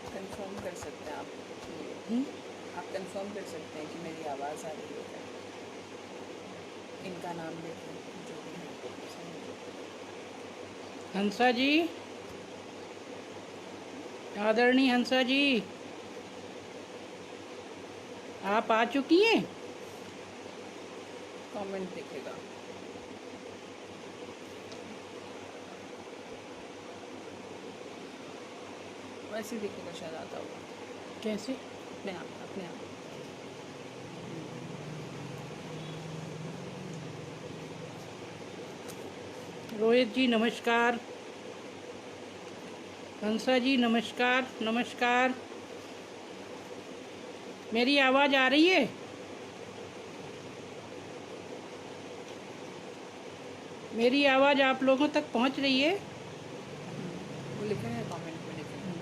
Confirm कर सकते हैं आप? आप कंफर्म कर सकते हैं कि मेरी आवाज़ आ रही है? इनका नाम देखें जो भी है। हंसा जी, आदरणीय हंसा जी, आप आ चुकी हैं? कमेंट दिखेगा। वैसे ही दिखेगा, शायद आता होगा कैसे? अपने आप अपने आप। रोहित जी नमस्कार, हंसा जी नमस्कार नमस्कार। मेरी आवाज़ आ रही है? मेरी आवाज़ आप लोगों तक पहुंच रही है? वो लिखे हैं कमेंट में, लिखे हैं।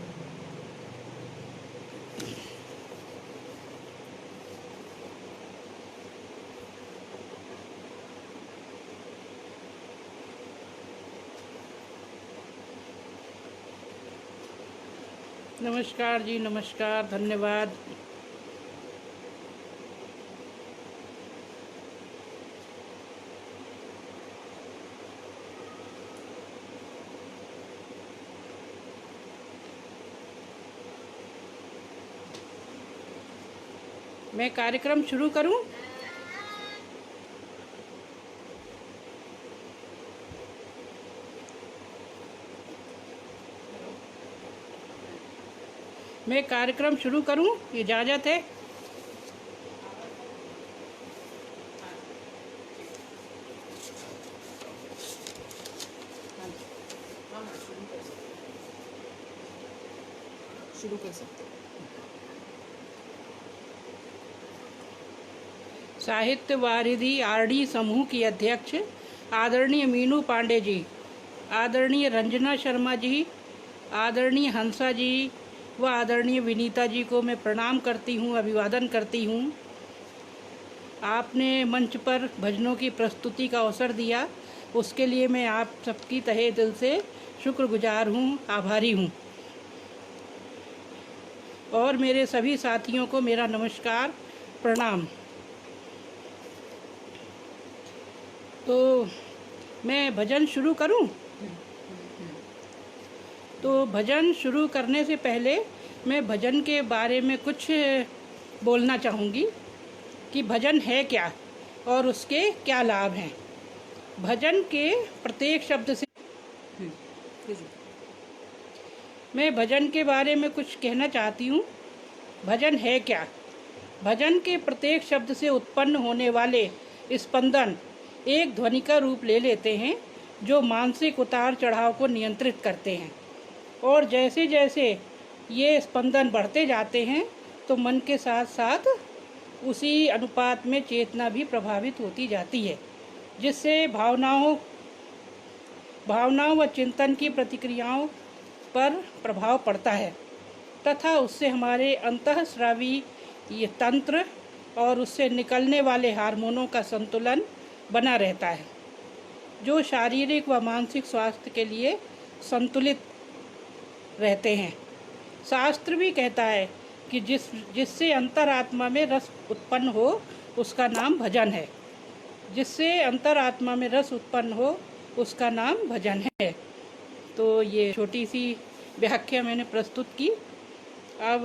नमस्कार जी नमस्कार, धन्यवाद। मैं कार्यक्रम शुरू करूं? मैं कार्यक्रम शुरू करूं? इजाज़त है? शुरू कर सकते हैं। साहित्य वारिधि आरडी समूह की अध्यक्ष आदरणीय मीनू पांडे जी, आदरणीय रंजना शर्मा जी, आदरणीय हंसा जी व आदरणीय विनीता जी को मैं प्रणाम करती हूँ, अभिवादन करती हूँ। आपने मंच पर भजनों की प्रस्तुति का अवसर दिया, उसके लिए मैं आप सबकी तहे दिल से शुक्रगुजार हूँ, आभारी हूँ। और मेरे सभी साथियों को मेरा नमस्कार, प्रणाम। तो मैं भजन शुरू करूं? तो भजन शुरू करने से पहले मैं भजन के बारे में कुछ बोलना चाहूँगी कि भजन है क्या और उसके क्या लाभ हैं। भजन के प्रत्येक शब्द से मैं भजन के बारे में कुछ कहना चाहती हूँ। भजन है क्या? भजन के प्रत्येक शब्द से उत्पन्न होने वाले स्पंदन एक ध्वनि का रूप ले लेते हैं जो मानसिक उतार चढ़ाव को नियंत्रित करते हैं, और जैसे जैसे ये स्पंदन बढ़ते जाते हैं तो मन के साथ साथ उसी अनुपात में चेतना भी प्रभावित होती जाती है, जिससे भावनाओं व चिंतन की प्रतिक्रियाओं पर प्रभाव पड़ता है तथा उससे हमारे अंतःस्रावी ये तंत्र और उससे निकलने वाले हार्मोनों का संतुलन बना रहता है, जो शारीरिक व मानसिक स्वास्थ्य के लिए संतुलित रहते हैं। शास्त्र भी कहता है कि जिससे अंतरात्मा में रस उत्पन्न हो उसका नाम भजन है। जिससे अंतरात्मा में रस उत्पन्न हो उसका नाम भजन है। तो ये छोटी सी व्याख्या मैंने प्रस्तुत की। अब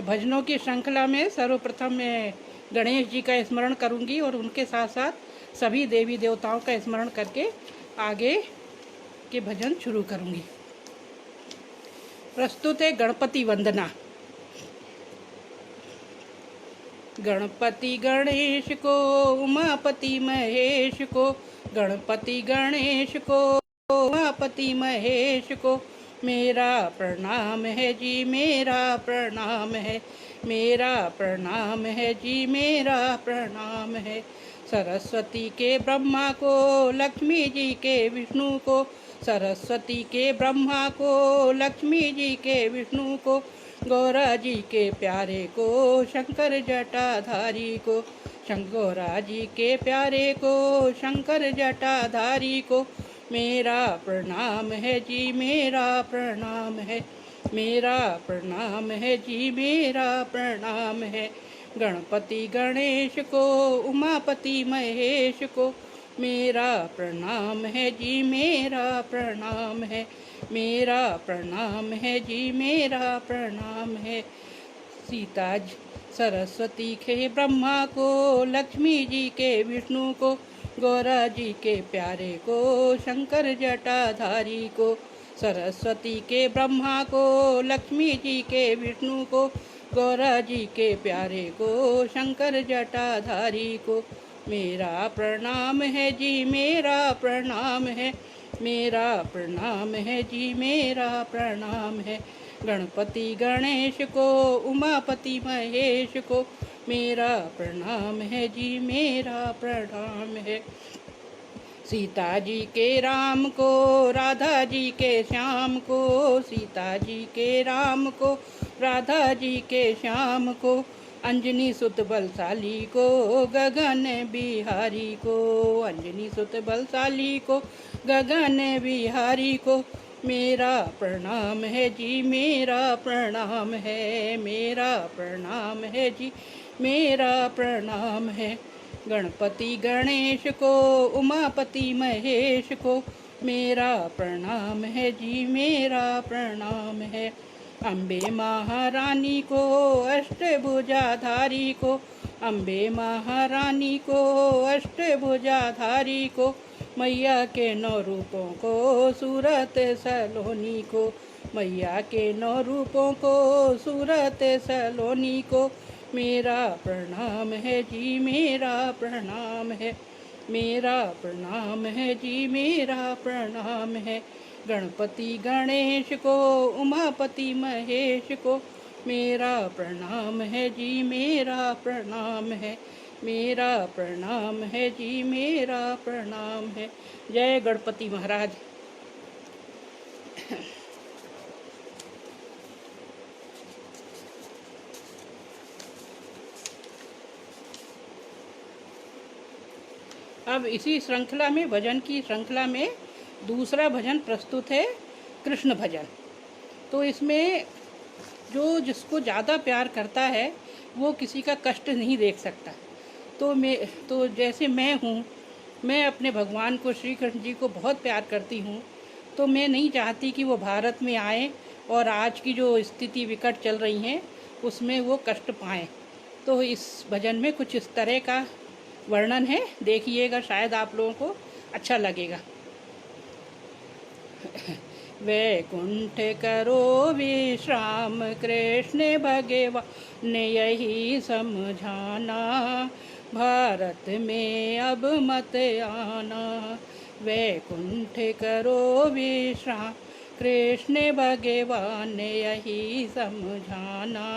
भजनों की श्रृंखला में सर्वप्रथम मैं गणेश जी का स्मरण करूंगी और उनके साथ साथ सभी देवी देवताओं का स्मरण करके आगे के भजन शुरू करूंगी। प्रस्तुत है गणपति वंदना। गणपति गणेश को, उमापति महेश को, गणपति गणेश को, उमापति महेश को, मेरा प्रणाम है जी, मेरा प्रणाम है, मेरा प्रणाम है जी, मेरा प्रणाम है। सरस्वती के ब्रह्मा को, लक्ष्मी जी के विष्णु को, सरस्वती के ब्रह्मा को, लक्ष्मी जी के विष्णु को, गौरा जी के प्यारे को, शंकर जटाधारी को, शंकरा जी के प्यारे को, शंकर जटाधारी को, मेरा प्रणाम है जी, मेरा प्रणाम है, मेरा प्रणाम है जी, मेरा प्रणाम है। गणपति गणेश को, उमापति महेश को, मेरा प्रणाम है जी, मेरा प्रणाम है, मेरा प्रणाम है जी, मेरा प्रणाम है। सीता जी सरस्वती के ब्रह्मा को, लक्ष्मी जी के विष्णु को, गौरा जी के प्यारे को, शंकर जटाधारी को, सरस्वती के ब्रह्मा को, लक्ष्मी जी के विष्णु को, गौरा जी के प्यारे को, शंकर जटाधारी को, मेरा प्रणाम है जी, मेरा प्रणाम है, मेरा प्रणाम है जी, मेरा प्रणाम है। गणपति गणेश को, उमापति महेश को, मेरा प्रणाम है जी, मेरा प्रणाम है। सीता जी के राम को, राधा जी के श्याम को, सीता जी के राम को, राधा जी के श्याम को, अंजनी सुत बलशाली को, गगन बिहारी को, अंजनी सुत बलशाली को, गगन बिहारी को, मेरा प्रणाम है जी, मेरा प्रणाम है, मेरा प्रणाम है जी, मेरा प्रणाम है। गणपति गणेश को, उमापति महेश को, मेरा प्रणाम है जी, मेरा प्रणाम है। अम्बे महारानी को, अष्टभुजाधारी को, अम्बे महारानी को, अष्टभुजाधारी को, मैया के 9 रूपों को, सूरत सलोनी को, मैया के 9 रूपों को, सूरत सलोनी को, मेरा प्रणाम है जी, मेरा प्रणाम है, मेरा प्रणाम है जी, मेरा प्रणाम है। गणपति गणेश को, उमापति महेश को, मेरा प्रणाम है जी, मेरा प्रणाम है, मेरा प्रणाम है जी, मेरा प्रणाम है। जय गणपति महाराज। अब इसी श्रृंखला में, भजन की श्रृंखला में दूसरा भजन प्रस्तुत है, कृष्ण भजन। तो इसमें जो जिसको ज़्यादा प्यार करता है वो किसी का कष्ट नहीं देख सकता। तो जैसे मैं हूँ, मैं अपने भगवान को, श्री कृष्ण जी को बहुत प्यार करती हूँ, तो मैं नहीं चाहती कि वो भारत में आए और आज की जो स्थिति विकट चल रही हैं उसमें वो कष्ट पाएँ। तो इस भजन में कुछ इस तरह का वर्णन है, देखिएगा, शायद आप लोगों को अच्छा लगेगा। वैकुंठ करो विश्राम, कृष्ण भगवान यही समझाना, भारत में अब मत आना। वैकुंठ करो विश्राम, कृष्ण भगवान यही समझाना,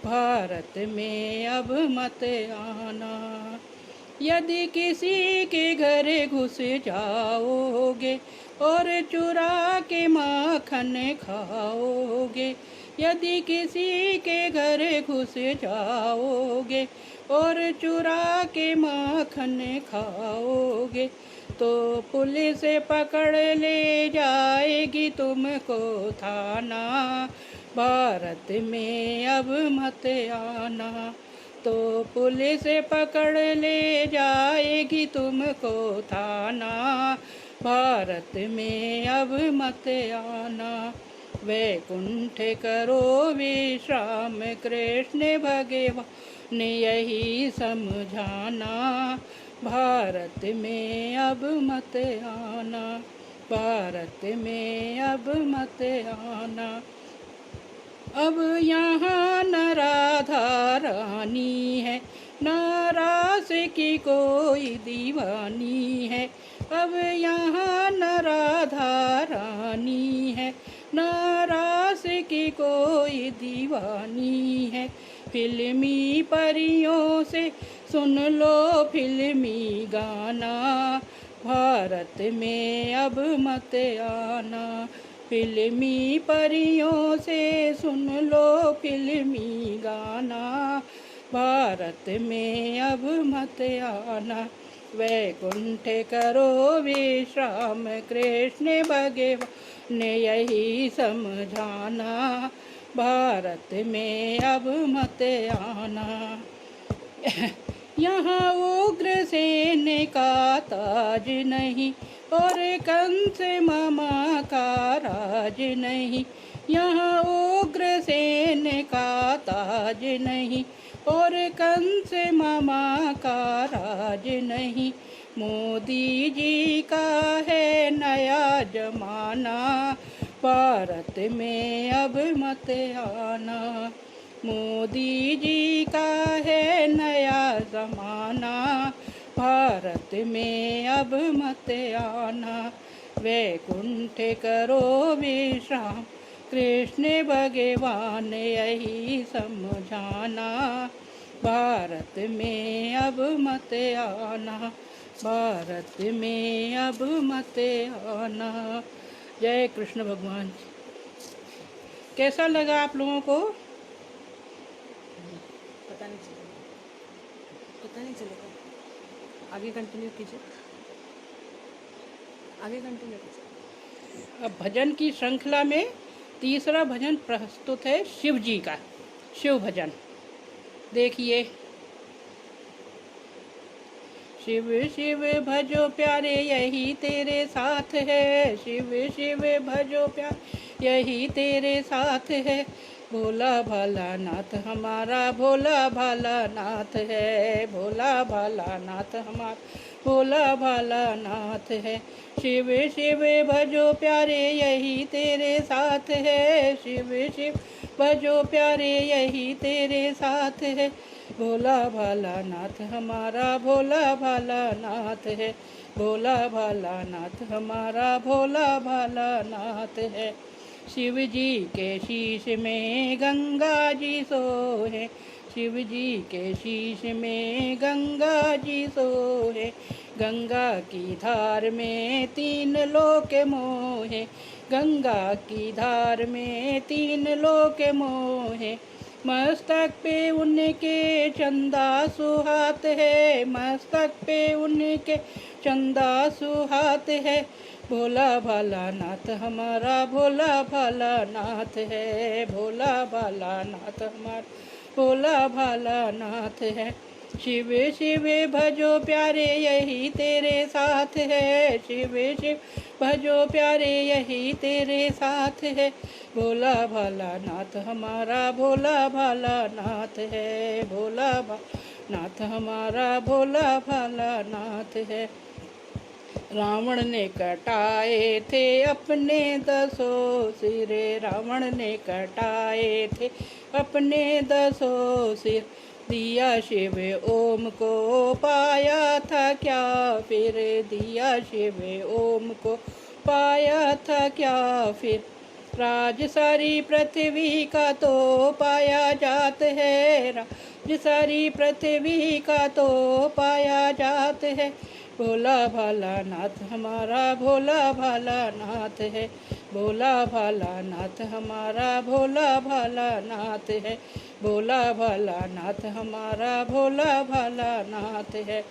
भारत में अब मत आना। यदि किसी के घर घुस जाओगे और चुरा के माखन खाओगे, यदि किसी के घर घुस जाओगे और चुरा के माखन खाओगे, तो पुलिस पकड़ ले जाएगी तुमको थाना, भारत में अब मत आना। तो पुलिस पकड़ ले जाएगी तुमको थाना, भारत में अब मत आना। वैकुंठ करो विश्राम, कृष्ण भगवान यही समझाना, भारत में अब मत आना, भारत में अब मत आना। अब यहाँ न राधा रानी है, न रास की कोई दीवानी है। अब यहाँ न राधा रानी है, न दीवानी है। फिल्मी परियों से सुन लो फिल्मी गाना, भारत में अब मत आना। फिल्मी परियों से सुन लो फिल्मी गाना, भारत में अब मत आना। वैकुंठ करो विश्राम, कृष्ण भगवान ने यही समझाना, भारत में अब मत आना। यहाँ उग्रसेन का ताज नहीं और कंस मामा का राज नहीं। यहाँ उग्रसेन का ताज नहीं और कंस मामा का राज नहीं। मोदी जी का है नया जमाना, भारत में अब मत आना। मोदी जी का है नया जमाना, भारत में अब मत आना। वैकुंठ करो विश्राम, कृष्ण भगवान यही समझाना, भारत में अब मत आना, भारत में अब मत आना। जय कृष्ण भगवान। कैसा लगा आप लोगों को? पता नहीं चलेगा, पता नहीं चलेगा। आगे कंटिन्यू कीजिए, आगे कंटिन्यू कीजिए। अब भजन की श्रृंखला में तीसरा भजन प्रस्तुत है शिव जी का, शिव भजन। देखिए। शिव शिव भजो प्यारे यही तेरे साथ है, शिव शिव भजो प्यारे यही तेरे साथ है। भोला भाला नाथ हमारा भोला भाला नाथ है, भोला भाला नाथ हमारा भोला भाला नाथ है। शिव शिव भजो प्यारे यही तेरे साथ है, शिव शिव भजो प्यारे यही तेरे साथ है। भोला भाला नाथ हमारा भोला भाला नाथ है, भोला भाला नाथ हमारा भोला भाला नाथ है। शिव जी के शीश में गंगा जी सोहे, शिव जी के शीश में गंगा जी सोहे। गंगा की धार में तीन लोक मोहे, गंगा की धार में तीन लोक मोहे। मस्तक पे उनके चंदा सुहात है, मस्तक पे उनके चंदा सुहात है। भोला भाला नाथ हमारा भोला भाला नाथ है, भोला भाला नाथ हमारा भोला भाला नाथ है। शिव शिव भजो प्यारे यही तेरे साथ है, शिव शिव भजो प्यारे यही तेरे साथ है। भोला भाला नाथ हमारा भोला भाला नाथ है, भोला भाला नाथ हमारा भोला भाला नाथ है। रावण ने कटाए थे अपने 10 सिर, रावण ने कटाए थे अपने 10 सिर। दिया शिव ओम को पाया था क्या फिर, दिया शिव ओम को पाया था क्या फिर। राज सारी पृथ्वी का तो पाया जात है, राज सारी पृथ्वी का तो पाया जात है। भोला भाला नाथ हमारा भोला भाला नाथ है, भोला भाला नाथ हमारा भोला भाला नाथ है, भोला भाला नाथ हमारा भोला भाला नाथ है।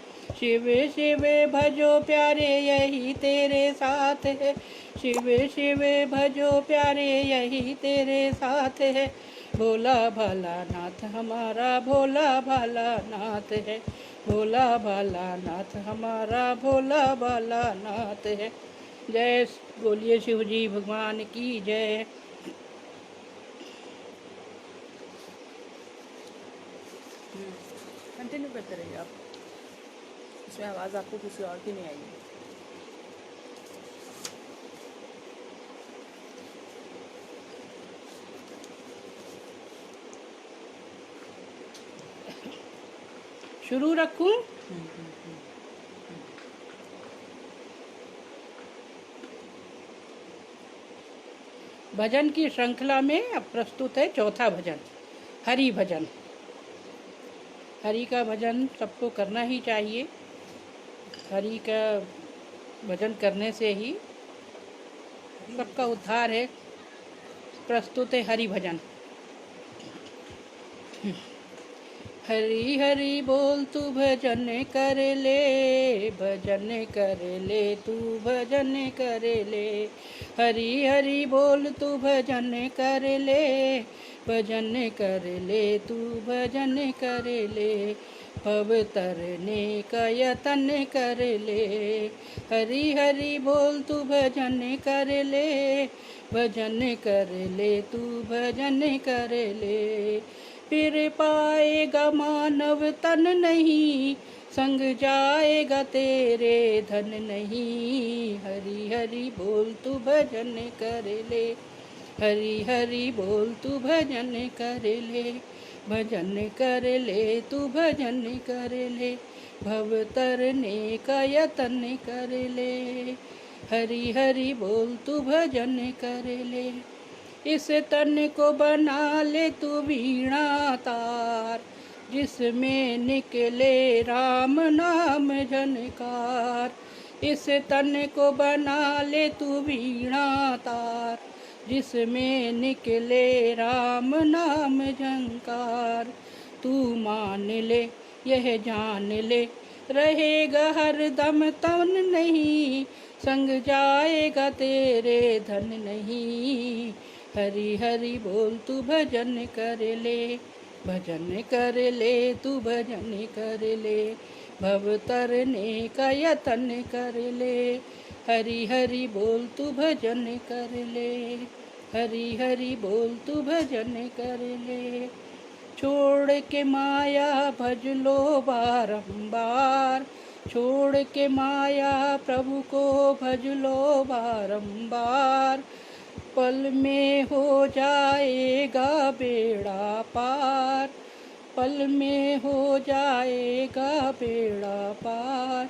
शिव शिव भजो प्यारे यही तेरे साथ है, शिव शिव भजो प्यारे यही तेरे साथ है। भोला भाला नाथ हमारा भोला भाला नाथ है, भोला भाला नाथ हमारा भोला भाला नाथ है। जय बोलिए शिव जी भगवान की जय। कंटिन्यू करते रहिए आप, इसमें आवाज़ आपको किसी और की नहीं आएगी। शुरू रखूं? भजन की श्रृंखला में अब प्रस्तुत है चौथा भजन, हरि भजन। हरि का भजन सबको करना ही चाहिए। हरि का भजन करने से ही सबका उद्धार है। प्रस्तुत है हरि भजन। हरि हरि बोल तू भजन कर ले, भजन कर ले तू भजन कर ले। हरि हरि बोल तू भजन कर ले, भजन कर ले तू भजन कर ले। भव तरने का यतन कर ले। हरि हरि बोल तू भजन कर ले, भजन कर ले तू भजन कर ले। फिर पाएगा मानव तन नहीं, संग जाएगा तेरे धन नहीं। हरि हरि बोल तू भजन कर ले, हरि हरि बोल तू भजन कर ले, भजन कर ले तू भजन कर ले। भव तरने का यतन कर ले। हरि हरि बोल तू भजन कर ले। इस तन को बना ले तू वीणा तार, जिसमें निकले राम नाम झनकार। इस तन को बना ले तू वीणा तार, जिसमें निकले राम नाम झंकार। तू मान ले यह जान ले, रहेगा हर दम तन नहीं, संग जाएगा तेरे धन नहीं। हरि हरि बोल तू भजन कर ले, भजन कर ले तू भजन कर ले। भव तरने का यतन कर ले। हरि हरि बोल तू भजन कर ले, हरि हरि बोल तू भजन कर ले। छोड़ के माया भज लो बारंबार, छोड़ के माया प्रभु को भज लो बारंबार। पल में हो जाएगा बेड़ा पार, पल में हो जाएगा बेड़ा पार।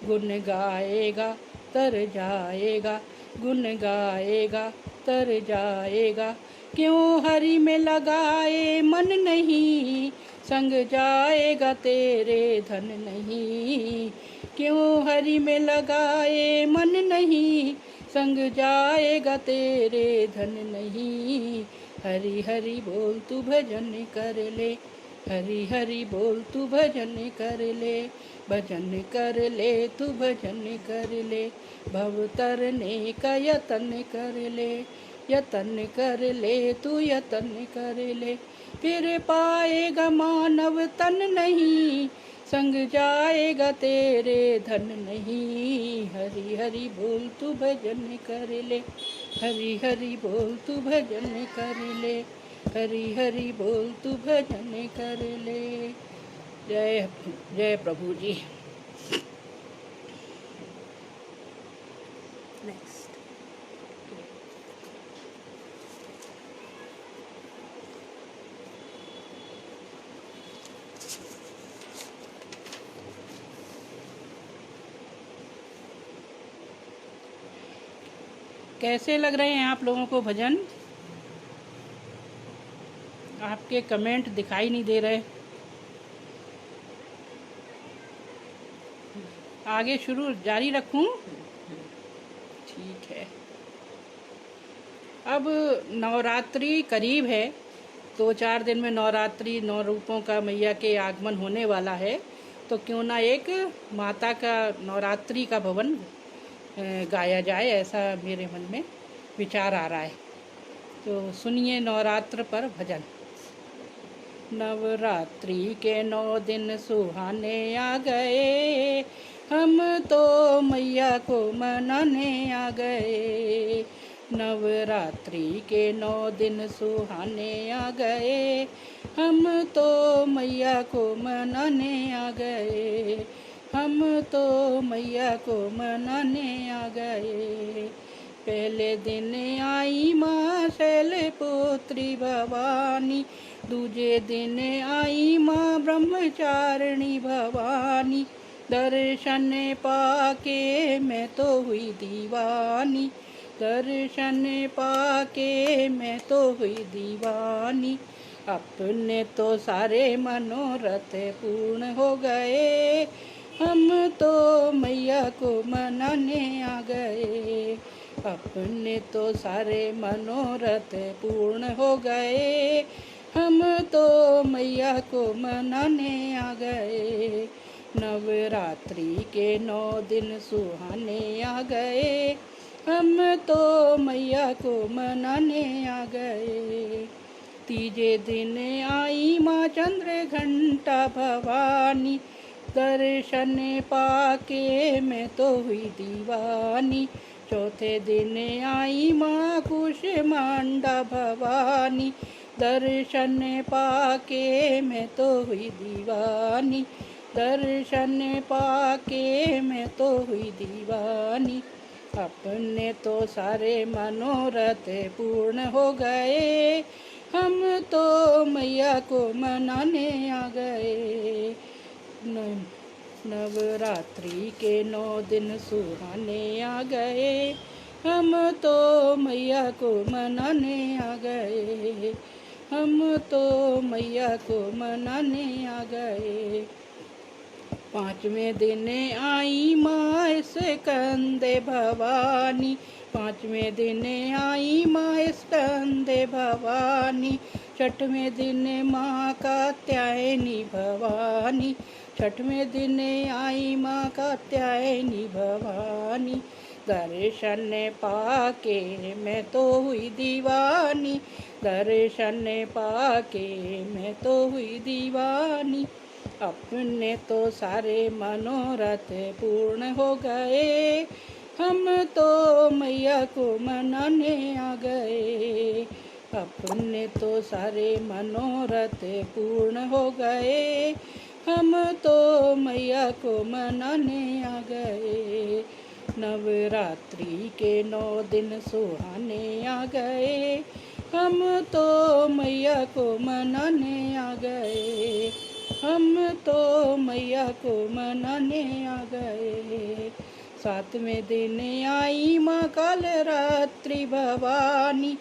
गुन गाएगा तर जाएगा, गुन गाएगा तर जाएगा। क्यों हरि में लगाए मन नहीं, संग जाएगा तेरे धन नहीं। क्यों हरि में लगाए मन नहीं, संग जाएगा तेरे धन नहीं। हरि हरि बोल तू भजन कर ले, हरि हरि बोल तू भजन कर ले, भजन कर ले तू भजन कर ले। भव तरने का यतन कर ले, यतन कर ले तू यतन कर ले। फिर पाएगा मानव तन नहीं, संग जाएगा तेरे धन नहीं। हरि हरि बोल तू भजन कर ले, हरि हरि बोल तू भजन कर ले, हरि हरि बोल तू भजन कर ले। जय जय प्रभु जी। नेक्स्ट। कैसे लग रहे हैं आप लोगों को भजन? आपके कमेंट दिखाई नहीं दे रहे। आगे शुरू जारी रखूं? ठीक है। अब नवरात्रि करीब है, 2-4 दिन में नवरात्रि 9 रूपों का मैया के आगमन होने वाला है। तो क्यों ना एक माता का नवरात्रि का भवन गाया जाए, ऐसा मेरे मन में विचार आ रहा है। तो सुनिए नवरात्र पर भजन। नवरात्रि के 9 दिन सुहाने आ गए, हम तो मैया को मनाने आ गए। नवरात्रि के 9 दिन सुहाने आ गए, हम तो मैया को मनाने आ गए, हम तो मैया को मनाने आ गए। पहले दिन आई माँ शैलपुत्री भवानी, दूजे दिन आई माँ ब्रह्मचारिणी भवानी। दर्शन पाके मैं तो हुई दीवानी, दर्शन पाके मैं तो हुई दीवानी। अपने तो सारे मनोरथ पूर्ण हो गए, हम तो मैया को मनाने आ गए। अपने तो सारे मनोरथ पूर्ण हो गए, हम तो मैया को मनाने आ गए। नवरात्रि के 9 दिन सुहाने आ गए, हम तो मैया को मनाने आ गए। तीजे दिन आई माँ चंद्र घंटा भवानी, दर्शन पाके मैं तो हुई दीवानी। चौथे दिन आई माँ कुष्मांडा भवानी, दर्शन पाके मैं तो हुई दीवानी। दर्शन पाके मैं तो हुई दीवानी। अपने तो सारे मनोरथ पूर्ण हो गए, हम तो मैया को मनाने आ गए। नवरात्रि के 9 दिन सुहाने आ गए, हम तो मैया को मनाने आ गए। हम तो मैया को मनाने आ गए। 5वें दिन आई माँ स्कंदे भवानी, 5वें दिन आई माँ स्कंदे भवानी। 6वें दिन माँ कात्यायनी भवानी, 6वें दिन आई माँ कात्यायनी भवानी। दर्शन पाके मैं तो हुई दीवानी, दर्शन पाके मैं तो हुई दीवानी। अपने तो सारे मनोरथ पूर्ण हो गए, हम तो मैया को मनाने आ गए। अपने तो सारे मनोरथ पूर्ण हो गए, हम तो मैया को मनाने आ गए। नवरात्रि के 9 दिन सुहाने आ गए, हम तो मैया को मनाने आ गए। हम तो मैया को मनाने आ गए। 7वें दिन आई माँ कालरात्रि भवानी,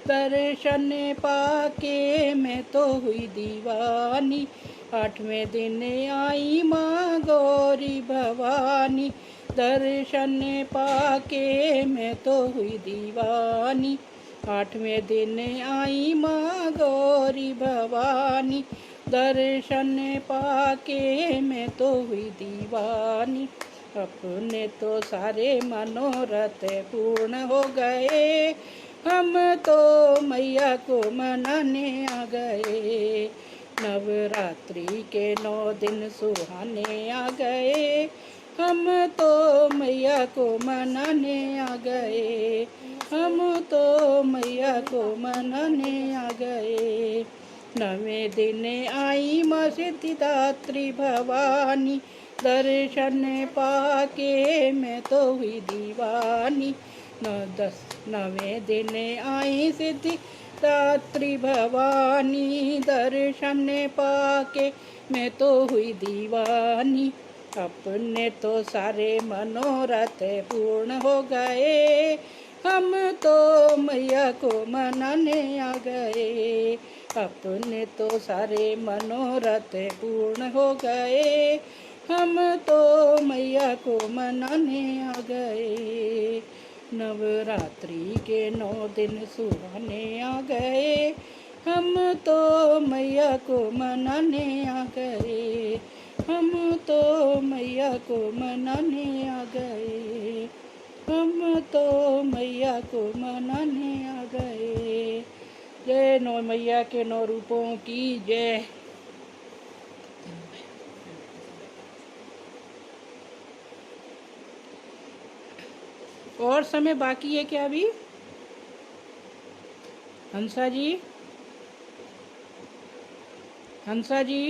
दर्शन पाके मैं तो हुई दीवानी। 8वें दिन आई माँ गौरी भवानी, दर्शन पाके मैं तो हुई दीवानी। 8वें दिन आई माँ गौरी भवानी, दर्शन पाके मैं तो हुई दीवानी। अपने तो सारे मनोरथ पूर्ण हो गए, हम तो मैया को मनाने आ गए। नवरात्रि के 9 दिन सुहाने आ गए, हम तो मैया को मनाने आ गए। हम तो मैया को मनाने आ गए। 9वें दिन आई माँ सिद्धिदात्री भवानी, दर्शन पाके मैं तो हुई दीवानी। 9वें दिन आई सिद्धिदात्री भवानी, दर्शन पाके मैं तो हुई दीवानी। अपने तो सारे मनोरथ पूर्ण हो गए, हम तो मैया को मनाने आ गए। अपने तो सारे मनोरथ पूर्ण हो गए, हम तो मैया को मनाने आ गए। नवरात्रि के 9 दिन सुहाने आ गए, हम तो मैया को मनाने आ गए। हम तो मैया को मनाने आ गए। हम तो मैया को मनाने आ गए। जय नौ मैया के 9 रूपों की जय। और समय बाकी है क्या अभी? हंसा जी, हंसा जी,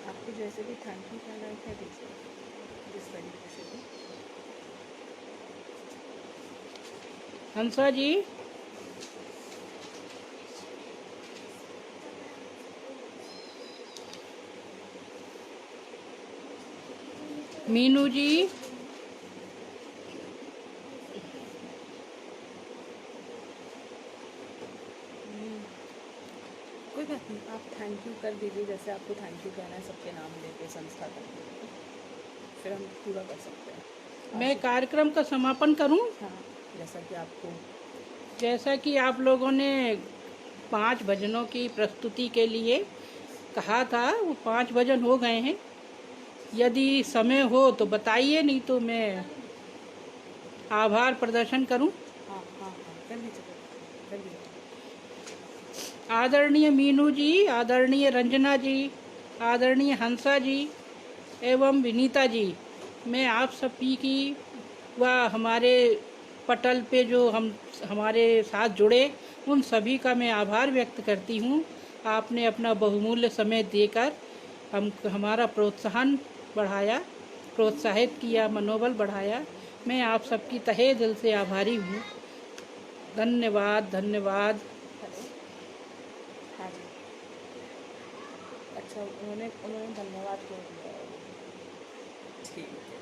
आपको जैसे भी थैंक यू कहना है दीजिए, जिस तरीके से भी। हंसा जी, मीनू जी, बात नहीं, आप थैंक यू कर दीजिए, जैसे आपको थैंक यू कहना है सबके नाम लेके संस्था करके, फिर हम पूरा कर सकते हैं। मैं कार्यक्रम का समापन करूं। हाँ, जैसा कि आपको जैसा कि आप लोगों ने 5 भजनों की प्रस्तुति के लिए कहा था, वो 5 भजन हो गए हैं। यदि समय हो तो बताइए, नहीं तो मैं आभार प्रदर्शन करूं। हाँ हाँ हाँ कर दीजिए, कर दीजिए। आदरणीय मीनू जी, आदरणीय रंजना जी, आदरणीय हंसा जी एवं विनीता जी, मैं आप सभी की व हमारे पटल पे जो हमारे साथ जुड़े उन सभी का मैं आभार व्यक्त करती हूँ। आपने अपना बहुमूल्य समय देकर हमारा प्रोत्साहन बढ़ाया, प्रोत्साहित किया, मनोबल बढ़ाया। मैं आप सबकी तहे दिल से आभारी हूँ। धन्यवाद, धन्यवाद। हेलो, हाँ जी। अच्छा, उन्होंने धन्यवाद क्यों दिया है? ठीक है।